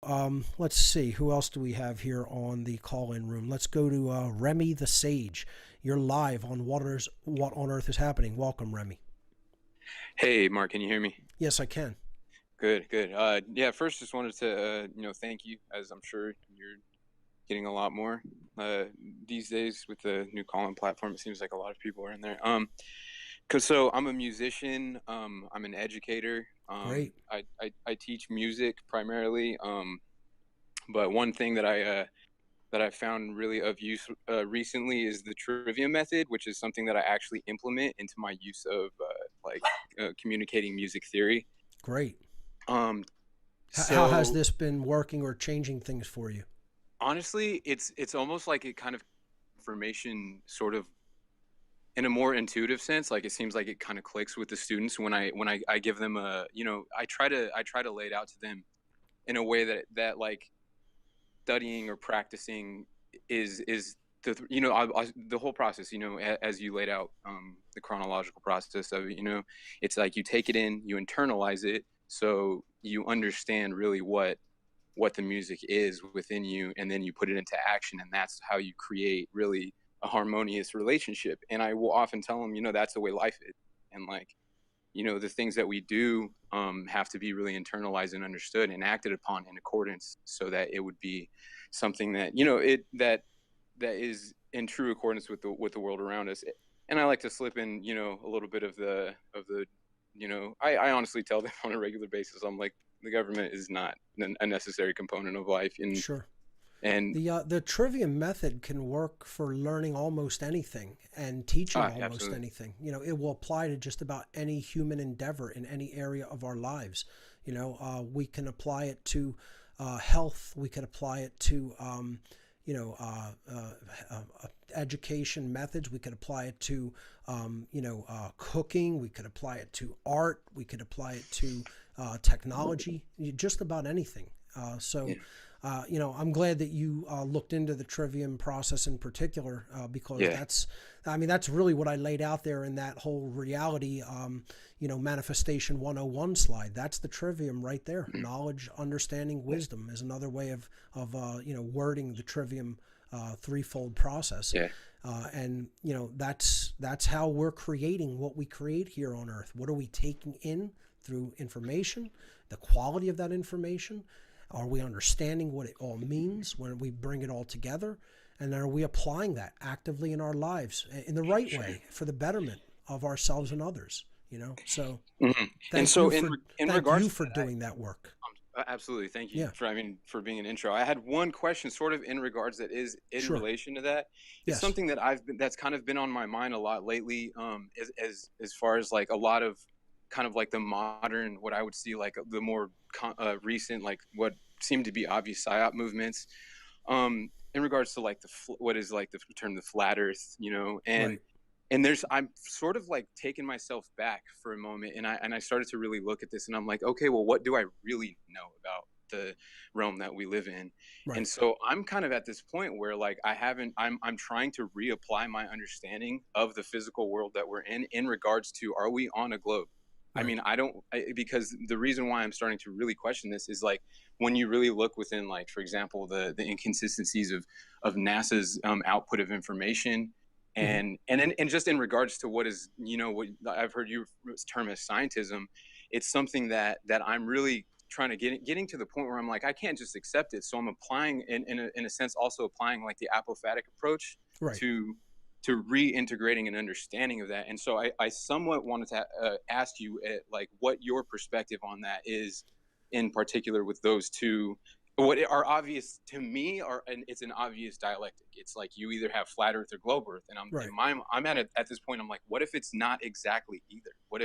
Let's see, who else do we have here on the call-in room? Let's go to Remy the Sage. You're live on What on Earth is Happening. Welcome, Remy. Hey, Mark, can you hear me? Yes, I can. Good, good. Yeah, first just wanted to, thank you, as I'm sure you're getting a lot more uh, these days with the new call-in platform. It seems like a lot of people are in there. Cause so I'm a musician. I'm an educator. Great. I teach music primarily. But one thing that I found really of use recently is the trivium method, which is something that I actually implement into my use of communicating music theory. Great. Um, How has so this been working or changing things for you? honestly, it's almost like it kind of information sort of in a more intuitive sense. Like it seems like it kind of clicks with the students when I give them I try to lay it out to them in a way that like studying or practicing is the whole process, as you laid out, the chronological process of it. It's like you take it in, you internalize it, so you understand really what the music is within you, and then you put it into action, and that's how you create really a harmonious relationship. And I will often tell them, that's the way life is. And like, the things that we do have to be really internalized and understood and acted upon in accordance, so that it would be something that that is in true accordance with the world around us. And I like to slip in, a little bit of the I honestly tell them on a regular basis, I'm like, the government is not a necessary component of life. Sure. And The trivium method can work for learning almost anything and teaching almost absolutely. anything. It will apply to just about any human endeavor in any area of our lives. We can apply it to health. We could apply it to you know, education methods. We could apply it to, cooking. We could apply it to art. We could apply it to technology. Just about anything. Yeah. I'm glad that you looked into the trivium process in particular, because Yeah. that's really what I laid out there in that whole reality, manifestation 101 slide. That's the trivium right there. Knowledge, understanding, wisdom is another way of wording the trivium threefold process. Yeah. And that's how we're creating what we create here on Earth. What are we taking in through information? The quality of that information. Are we understanding what it all means when we bring it all together? And are we applying that actively in our lives in the right Sure. way for the betterment of ourselves and others? So Hmm. And thank so you in thank you regards to for that, doing that work. absolutely. Thank you Yeah, for being an intro. I had one question sort of in regards that is in sure. relation to that. It's Yes. something that's kind of been on my mind a lot lately. As far as like a lot of kind of like the modern, what I would see like the more recent, like what seem to be obvious psyop movements. In regards to like what is like the term the flat earth, Right. and there's I'm sort of like taking myself back for a moment, and I started to really look at this, and I'm like, okay, well, what do I really know about the realm that we live in? And Right. so I'm kind of at this point where like I'm trying to reapply my understanding of the physical world that we're in regards to, are we on a globe? I Right. mean, because the reason why I'm starting to really question this is like when you really look within, like, for example, the inconsistencies of NASA's output of information, Hmm. and just in regards to what is, what I've heard you term as scientism. It's something that I'm really trying to getting to the point where I'm like, I can't just accept it, so I'm applying in a sense also applying like the apophatic approach Right. to reintegrating an understanding of that. And so I somewhat wanted to ask you, like, what your perspective on that is, in particular with those two, what are obvious to me are, and it's an obvious dialectic. It's like you either have flat earth or globe earth, and Right. I'm at this point, I'm like, what if it's not exactly either? What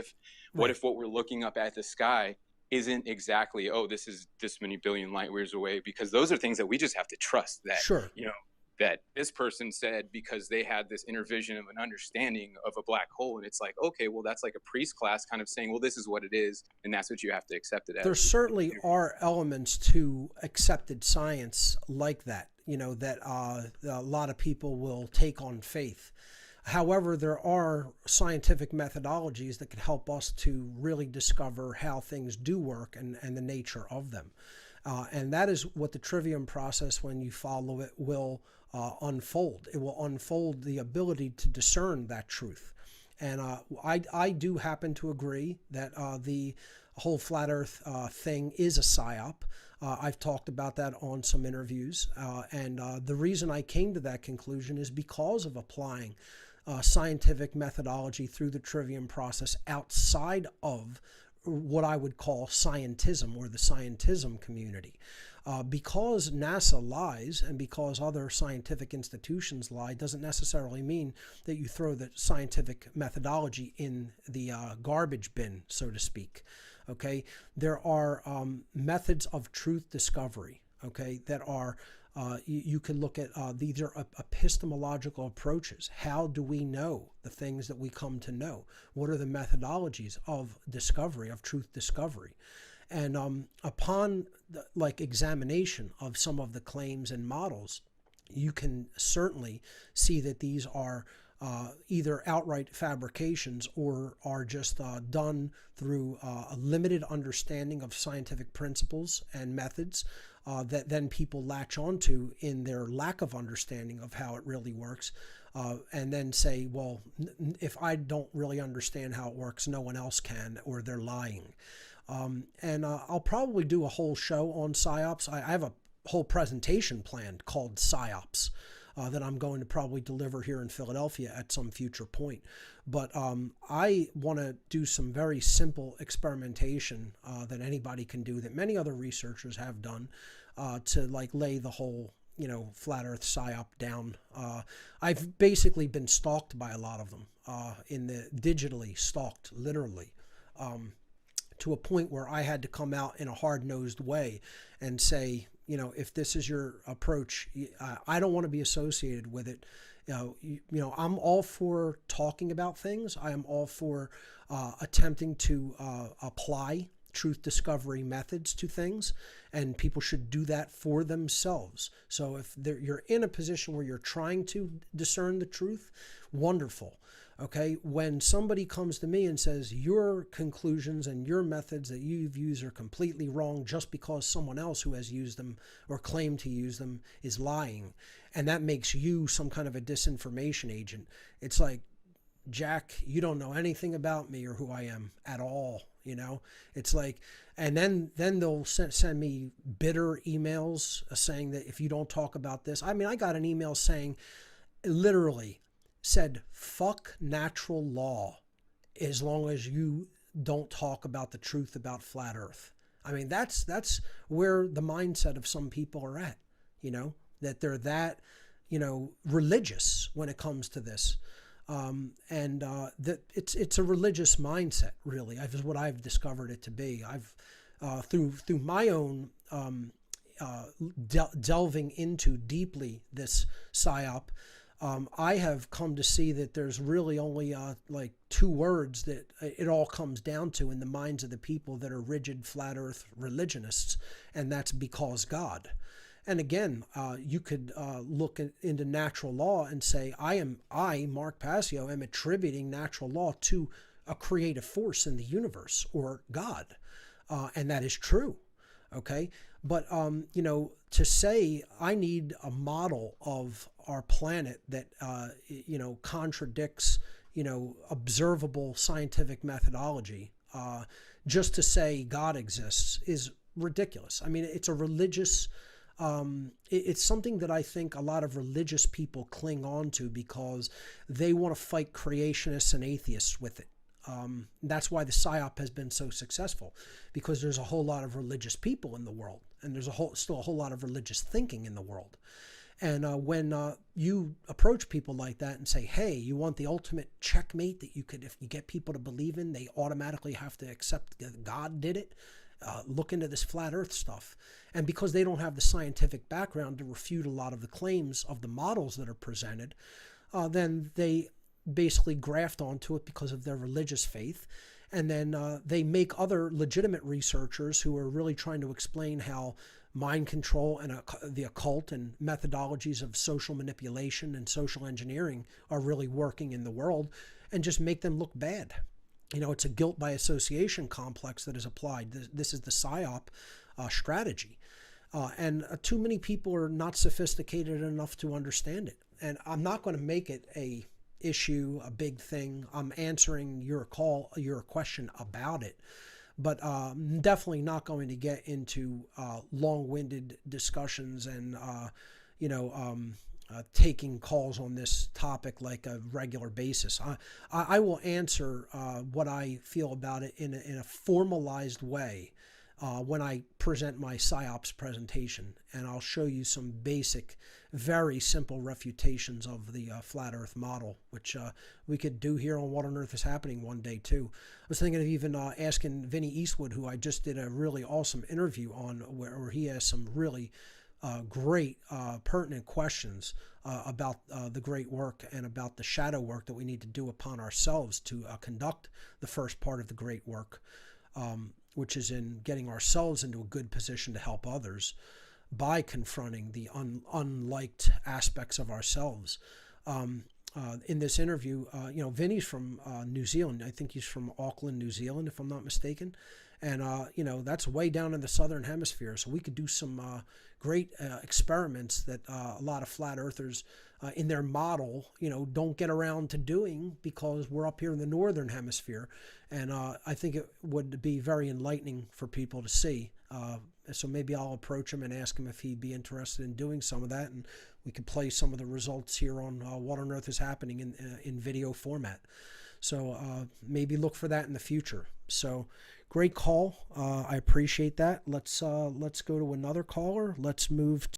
Right. if what we're looking up at the sky isn't exactly, oh, this is this many billion light years away? Because those are things that we just have to trust, that Sure. you know that this person said, because they had this inner vision of an understanding of a black hole. And it's like, okay, well, that's like a priest class kind of saying, well, this is what it is, and that's what you have to accept it There as. certainly are elements to accepted science like that, that a lot of people will take on faith. However, there are scientific methodologies that can help us to really discover how things do work and the nature of them. And that is what the trivium process, when you follow it, will unfold. It will unfold the ability to discern that truth. And I do happen to agree that the whole flat earth thing is a psyop. I've talked about that on some interviews. And the reason I came to that conclusion is because of applying scientific methodology through the trivium process outside of what I would call scientism, or the scientism community. Because NASA lies and because other scientific institutions lie doesn't necessarily mean that you throw the scientific methodology in the garbage bin, so to speak. Okay, there are methods of truth discovery, okay, that are you can look at these are epistemological approaches. How do we know the things that we come to know? What are the methodologies of discovery, of truth discovery? And upon examination of some of the claims and models, you can certainly see that these are either outright fabrications or are just done through a limited understanding of scientific principles and methods that then people latch onto in their lack of understanding of how it really works, and then say, well, if I don't really understand how it works, no one else can, or they're lying. And I'll probably do a whole show on psyops. I have a whole presentation planned called psyops that I'm going to probably deliver here in Philadelphia at some future point. But I want to do some very simple experimentation that anybody can do, that many other researchers have done, to lay the whole flat earth psyop down. I've basically been stalked by a lot of them, digitally stalked, literally. To a point where I had to come out in a hard-nosed way and say, if this is your approach, I don't want to be associated with it. I'm all for talking about things. I am all for attempting to apply truth discovery methods to things, and people should do that for themselves. So if you're in a position where you're trying to discern the truth, wonderful. Okay, when somebody comes to me and says your conclusions and your methods that you've used are completely wrong just because someone else who has used them or claimed to use them is lying, and that makes you some kind of a disinformation agent, it's like, Jack, you don't know anything about me or who I am at all. It's like, and then they'll send me bitter emails saying that if you don't talk about this, I got an email saying, literally said, fuck natural law as long as you don't talk about the truth about flat earth. That's where the mindset of some people are at, that they're that, religious when it comes to this. That it's a religious mindset, really. Is what I've discovered it to be. I've through my own delving into deeply this psyop, I have come to see that there's really only two words that it all comes down to in the minds of the people that are rigid flat earth religionists, and that's because God. And again, you could look into natural law and say, I, Mark Passio, am attributing natural law to a creative force in the universe or God. And that is true. Okay. But, to say I need a model of our planet that, contradicts, observable scientific methodology, just to say God exists is ridiculous. It's a religious it's something that I think a lot of religious people cling on to because they want to fight creationists and atheists with it. That's why the psyop has been so successful, because there's a whole lot of religious people in the world, and there's still a whole lot of religious thinking in the world. And when you approach people like that and say, hey, you want the ultimate checkmate that if you get people to believe in, they automatically have to accept that God did it, look into this flat earth stuff. And because they don't have the scientific background to refute a lot of the claims of the models that are presented, then they basically graft onto it because of their religious faith. And then they make other legitimate researchers who are really trying to explain how mind control and the occult and methodologies of social manipulation and social engineering are really working in the world, and just make them look bad. It's a guilt by association complex that is applied. This is the psyop strategy. And too many people are not sophisticated enough to understand it. And I'm not going to make it a issue, a big thing. I'm answering your question about it, but definitely not going to get into long-winded discussions and taking calls on this topic like a regular basis. I will answer what I feel about it in a formalized way when I present my psyops presentation, and I'll show you some basic, very simple refutations of the flat Earth model, which we could do here on What on Earth is Happening one day too. I was thinking of even asking Vinny Eastwood, who I just did a really awesome interview on, where he has some really great, pertinent questions about the great work and about the shadow work that we need to do upon ourselves to conduct the first part of the great work, which is in getting ourselves into a good position to help others by confronting the unliked aspects of ourselves. In this interview, Vinny's from New Zealand. I think he's from Auckland, New Zealand, if I'm not mistaken. And, that's way down in the southern hemisphere. So we could do some great experiments that a lot of flat earthers in their model, don't get around to doing because we're up here in the northern hemisphere. And I think it would be very enlightening for people to see. So maybe I'll approach him and ask him if he'd be interested in doing some of that. And we could play some of the results here on What on Earth is Happening in video format. So maybe look for that in the future. So great call. I appreciate that. Let's go to another caller. Let's move